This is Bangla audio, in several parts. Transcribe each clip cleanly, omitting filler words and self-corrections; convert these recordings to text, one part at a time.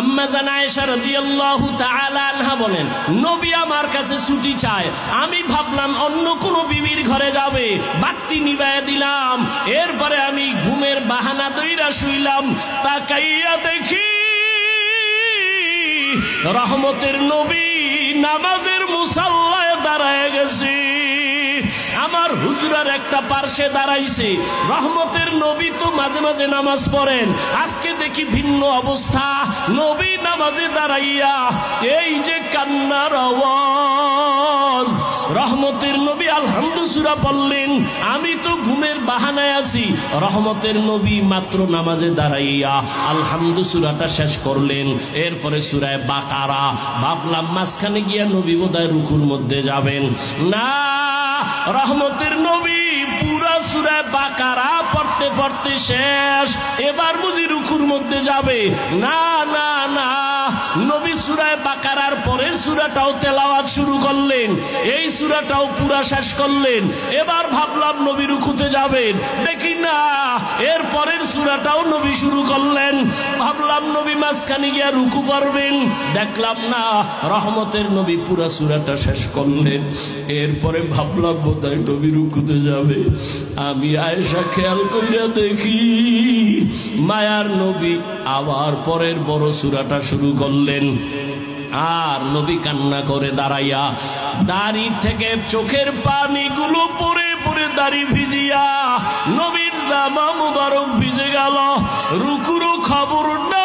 আম্মা জান আয়েশা রাদিয়াল্লাহু তাআলা আনহা বলেন, নবী আমার কাছে ছুটি চায়। আমি ভাবলাম অন্য কোনো বিবির ঘরে যাবে, বাতি নিভায়া দিলাম। এরপরে আমি ঘুমের বাহানা দইরা শুইলাম। তাকাইয়া দেখি রহমতের নবী নামাজের মুসাল্লায় দাঁড়ায় গেছে। আমার হুজুরার একটা পার্শ্বে দাঁড়াইছে। রহমতের নবী তো মাঝে মাঝে নামাজ পড়েন, আজকে দেখি ভিন্ন অবস্থা। নবী নামাজে দাঁড়াইয়া এই যে কান্নার আওয়াজ। রহমতের নবী আলহামদু সূরা পড়লেন, আমি তো ঘুমের বাহানায় আছি। রহমতের নবী মাত্র নামাজে দাঁড়াইয়া আলহামদু সূরাটা শেষ করলেন। এরপরে সূরা বাকারা। ভাবলাম মাঝখানে গিয়া নবী বোধহয় রুকুর মধ্যে যাবেন। না, রহমতের নবী পুরা সূরা বাকারা পড়তে পড়তে শেষ। এবার বুঝি রুকুর মধ্যে যাবে। না না না, নবী সূরা বাকারার পরের সূরাটাও তেলাওয়াত শুরু করলেন, এই সূরাটাও পুরা শেষ করলেন। এবার ভাবলাম নবী রুকুতে যাবেন, দেখি না এর পরের সূরাটাও নবী শুরু করলেন। ভাবলাম নবী মাঝখানে গিয়া রুকু করবেন, দেখলাম না, রহমতের নবী পুরা সূরাটা শেষ করলেন। এরপরে ভাবলাম বোধহয় নবী রুকুতে যাবে। আমি আয়েশা খেয়াল কইরা দেখি মায়ার নবী আবার পরের বড় সূরাটা শুরু করলেন। আর নবী কান্না করে দাঁড়াইয়া, দাড়ি থেকে চোখের পানিগুলো পড়ে পড়ে দাড়ি ভিজিয়া নবীর জামা মুবারক ভিজে গেল। রুকুরও খবর নাই।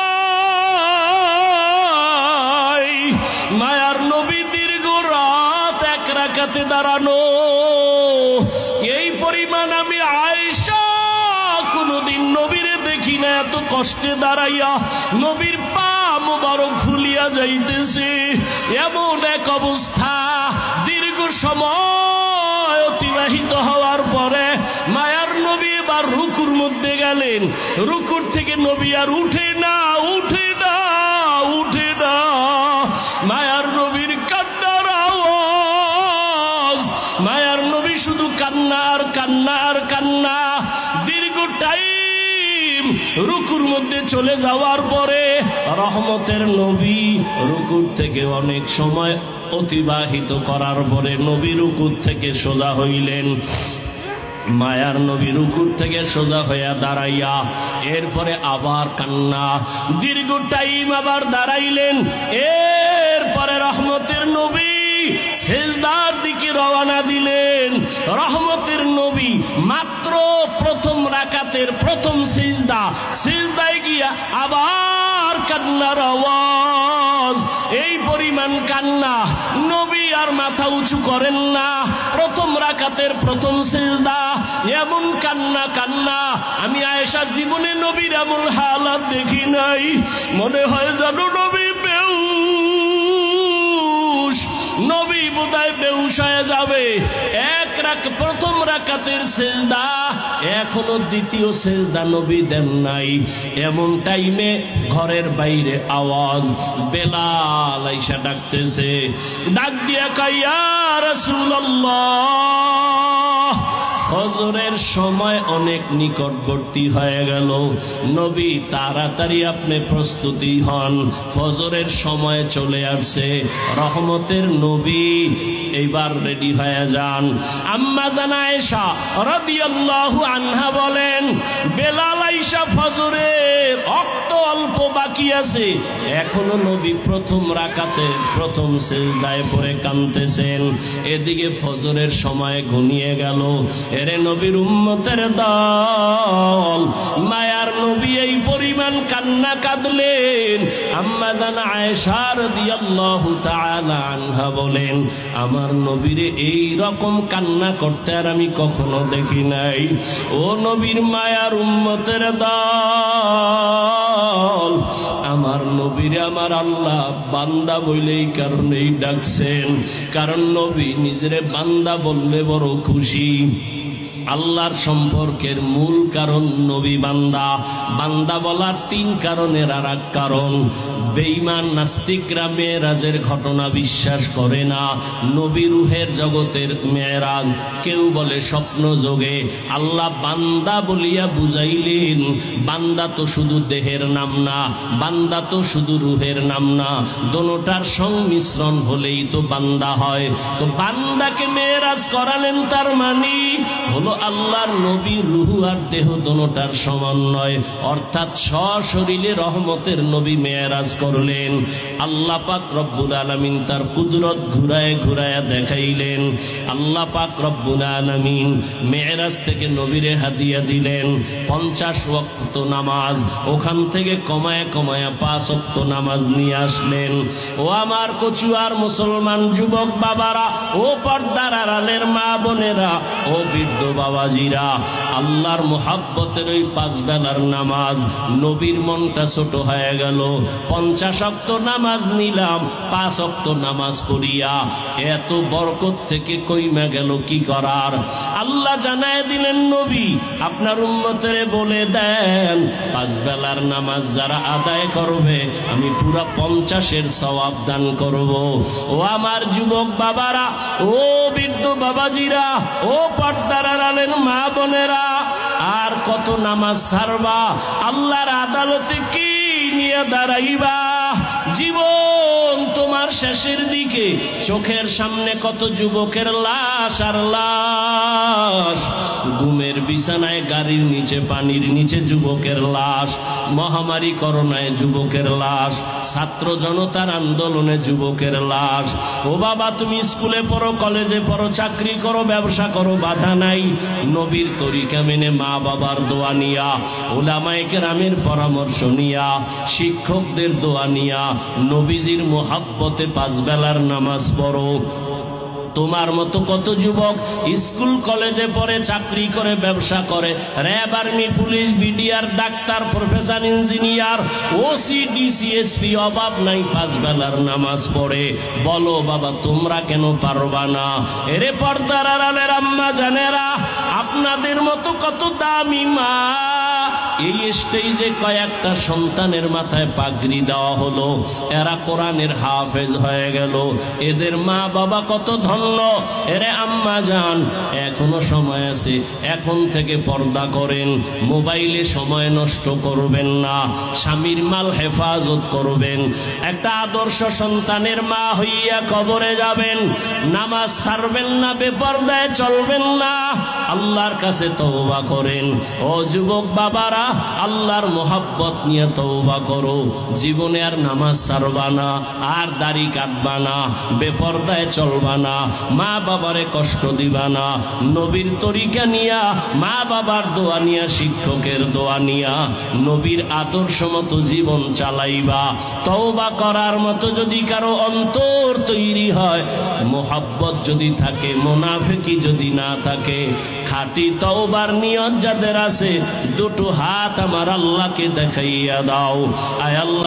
মায়ার নবী দীর্ঘ রাত এক রাকাতে দাঁড়ানো। এই পরিমাণ আমি আয়েশা কোনদিন নবীরে দেখি না এত কষ্টে দাঁড়াইয়া। নবীর পা মুবারক ফুলিয়া যাইতেছে, এমন এক অবস্থা। দীর্ঘ সময় অতিবাহিত হওয়ার পরে মায়ার নবী এবার রুকুর মধ্যে গেলেন। রুকুর থেকে নবী আর উঠে না, উঠে না, উঠে না। মায়ার নবীর কান্নার আওয়াজ। মায়ার নবী শুধু কান্না আর কান্না আর কান্না। দীর্ঘ টাইম রুকুর মধ্যে চলে যাওয়ার পরে রহমতের নবী রুকুর থেকে অনেক সময় অতিবাহিত করার পরে নবী রুকুর থেকে সোজা হইলেন। মায়ার নবী রুকুর থেকে সোজা হইয়া দাঁড়াইয়া এরপরে আবার কান্না। দীর্ঘ টাইম আবার দাঁড়াইলেন। এরপরে রহমতের নবী সিজদার দিকে রওনা দিলেন। রহমতের নবী মাত্র প্রথম রাকাতের প্রথম সিজদা, সিজদায় গিয়া আবার কান্নার আওয়াজ। এই পরিমাণ কান্না, নবী আর মাথা উঁচু করেন না। প্রথম রাকাতের প্রথম সিজদা, এমন কান্না কান্না। আমি আয়েশা জীবনে নবীর এমন হালাত দেখি নাই। মনে হয় জানো নবী বেহুশ, নবী বোধহয় বেহুশ হয়ে যাবে। প্রথম রাকাতের সিজদা, এখনো দ্বিতীয় সিজদা নবী দেন নাই। এমন টাইমে ঘরের বাইরে আওয়াজ, বেলাল আইসা ডাকতেছে। ডাক দিয়া কয়, ইয়া রাসূলুল্লাহ, ফজরের সময় অনেক নিকটবর্তী হয়ে গেল। নবী তাড়াতাড়ি আপনি প্রস্তুতি হন, ফজরের সময় চলে আসছে। রহমতের নবী এইবার রেডি হয়ে যান। আম্মা জান আয়েশা রাদিয়াল্লাহু আনহা বলেন, বেলাল আইসা ফজরের অক্ত অল্প বাকি আছে, এখনো নবী প্রথম রাকাতে প্রথম সিজদায় পড়ে কাঁদতেছেন। এদিকে ফজরের সময় ঘনিয়ে গেল। এরে নবীর উম্মতের দল, মায়ার নবী এই পরিমাণ কান্না কাঁদলেন। আম্মা জান আয়েশা রাদিয়াল্লাহু তাআলা আনহা বলেন, আমার নবীরে এই রকম কান্না করতে আর আমি কখনো দেখি নাই। ও নবীর মায়ার উম্মতের দল, আমার নবীরে আমার আল্লাহ বান্দা বলেই কারণেই ডাকছেন, কারণ নবী নিজেরে বান্দা বললে বড় খুশি। আল্লাহর সম্পর্কের মূল কারণ নবী বান্দা। বান্দা বলার 3 কারণের আর এক কারণ, বেঈমান নাস্তিকরা মেরাজের ঘটনা বিশ্বাস করে না। নবী রুহের জগতের মেরাজ, কেউ বলে স্বপ্ন যোগে। আল্লাহ বান্দা বলিয়া বুঝাইলেন, বান্দা তো শুধু দেহের নাম না, বান্দা তো শুধু রুহের নাম না, দোনোটার সংমিশ্রণ হলেই তো বান্দা হয়। তো বান্দাকে মেরাজ করালেন, তার মানে হলো আল্লাহর নবী রুহ আর দেহ দোনোটার সমন্বয়, অর্থাৎ সশরীরে রহমতের নবী মেরাজ করলেন। আল্লাহ পাক রব্বুল আলামিন তার কুদরত ঘুরায় ঘুরায় দেখাইলেন। আল্লাহ পাক রব্বুল আলামিন মেরাজ থেকে নবীরে হাদিয়া দিলেন 50 ওয়াক্ত নামাজ, ওখান থেকে কমায় কমায় 5 ওয়াক্ত নামাজ নিয়ে আসলেন। ও আমার কচুয়ার মুসলমান যুবক বাবারা, ও পর্দার আড়ালের মা বোনেরা, ও বৃদ্ধ বাবাজিরা, আল্লাহর মুহাব্বতের ওই 5 বেলার নামাজ, নবীর মনটা ছোট হয়ে গেল। 50 ওয়াক্ত নামাজ নিলাম, 5 ওয়াক্ত নামাজ পড়িয়া এত বরকত থেকে কইমা গেল কি করার। আল্লাহ জানায় দিলেন, নবী আপনার উম্মতের বলে দেন 5 বেলার নামাজ যারা আদায় করবে আমি পুরা 50-এর সওয়াব দান করব। ও আমার যুবক বাবারা, ও বৃদ্ধ বাবাজিরা, ও পর্দার আড়ালের মা বোনেরা, আর কত নামাজ ছাড়বা? আল্লাহর আদালতে কি নিয়ে দাঁড়াইবা? জীবন তোমার শেষের দিকে, চোখের সামনে কত যুবকের লাশ আর লাশ, ঘুমের বিছানায়, গাড়ির নিচে, পানির নিচে যুবকের লাশ, মহামারী করোনায় যুবকের লাশ, ছাত্র জনতার আন্দোলনে যুবকের লাশ। ও বাবা, তুমি স্কুলে পড়ো, কলেজে পড়ো, চাকরি করো, ব্যবসা করো, বাধা নাই। নবীর তরিকা মেনে, মা বাবার দোয়া নিয়া, উলামায়ে কেরামের পরামর্শ নিয়া, শিক্ষকদের দোয়া নিয়া, নবীজির মোহাব্বতে 5 বেলার নামাজ পড়ো। তোমার মতো কত যুবক স্কুল কলেজে পড়ে, চাকরি করে, ব্যবসা করে, RAB, army, police, BDR, doctor, professor, engineer, OC, DC, SP, অভাব নাই, 5 বেলার নামাজ পড়ে। বলো বাবা, তোমরা কেন পারবা না? এরে পর্দার আড়ালের আম্মা জানেরা, আপনাদের মতো কত দামি মা, এই স্টেজে কয়েকটা সন্তানের মাথায় পাগড়ি দেওয়া হলো, এরা কোরআনের হাফেজ হয়ে গেল। এদের মা বাবা কত ধন্য। এরে আম্মা জান, এখনো সময় আছে, এখন থেকে পর্দা করেন, মোবাইলে সময় নষ্ট করবেন না, স্বামীর মাল হেফাজত করবেন। একটা আদর্শ সন্তানের মা হইয়া কবরে যাবেন, নামাজ ছাড়বেন না, বেপর্দায় চলবেন না, আল্লাহর কাছে তওবা করেন। ও যুবক বাবারা, আল্লাহর মোহাব্বত নিয়ে তওবা করো। জীবনে আর নামাজ ছাড়বা না, আর দাড়ি কাটবা না, বেপর্দায় চলবা না, মা বাবারে কষ্ট দিবা না। নবীর তরিকা নিয়া, মা বাবার দোয়া নিয়া, শিক্ষকের দোয়া নিয়া, নবীর আদর্শ মতো জীবন চালাইবা। তওবা করার মতো যদি কারো অন্তর তৈরি হয়, মোহাব্বত যদি থাকে, মুনাফিকি যদি না থাকে, খাঁটি তওবার নিয়ত যাদের আছে, দুটো হাত আমার আল্লাহকে দেখাইয়া দাও। আয় আল্লাহ।